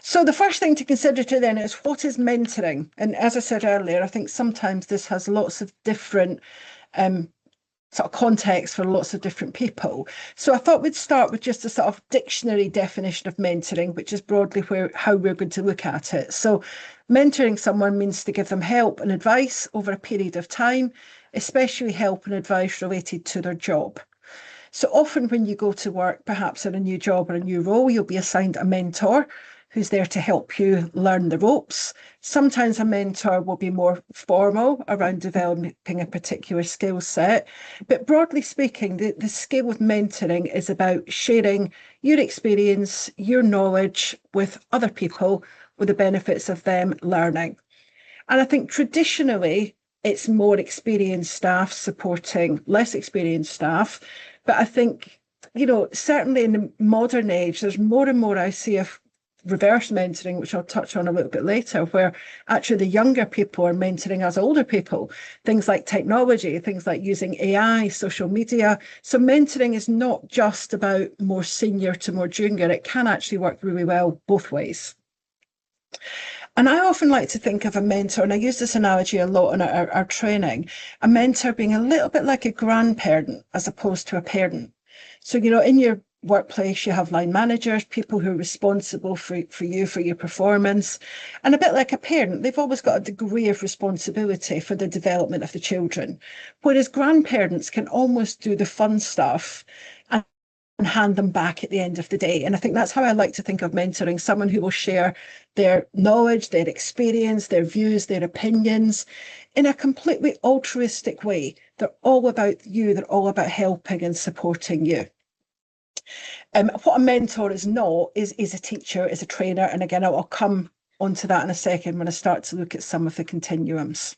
So the first thing to consider to then is, what is mentoring? And as I said earlier, I think sometimes this has lots of different um, sort of context for lots of different people. So I thought we'd start with just a sort of dictionary definition of mentoring, which is broadly how we're going to look at it. So mentoring someone means to give them help and advice over a period of time, especially help and advice related to their job. So often when you go to work, perhaps in a new job or a new role, you'll be assigned a mentor who's there to help you learn the ropes. Sometimes a mentor will be more formal around developing a particular skill set. But broadly speaking, the skill of mentoring is about sharing your experience, your knowledge with other people with the benefits of them learning. And I think traditionally, it's more experienced staff supporting less experienced staff. But I think, certainly in the modern age, there's more and more I see of reverse mentoring, which I'll touch on a little bit later, where actually the younger people are mentoring us older people, things like technology, things like using AI, social media. So mentoring is not just about more senior to more junior. It can actually work really well both ways. And I often like to think of a mentor, and I use this analogy a lot in our training, a mentor being a little bit like a grandparent as opposed to a parent. So, in your workplace, you have line managers, people who are responsible for you, for your performance. And a bit like a parent, they've always got a degree of responsibility for the development of the children. Whereas grandparents can almost do the fun stuff and hand them back at the end of the day. And I think that's how I like to think of mentoring, someone who will share their knowledge, their experience, their views, their opinions in a completely altruistic way. They're all about you. They're all about helping and supporting you. What a mentor is not is a teacher, is a trainer. And again, I'll come onto that in a second when I start to look at some of the continuums.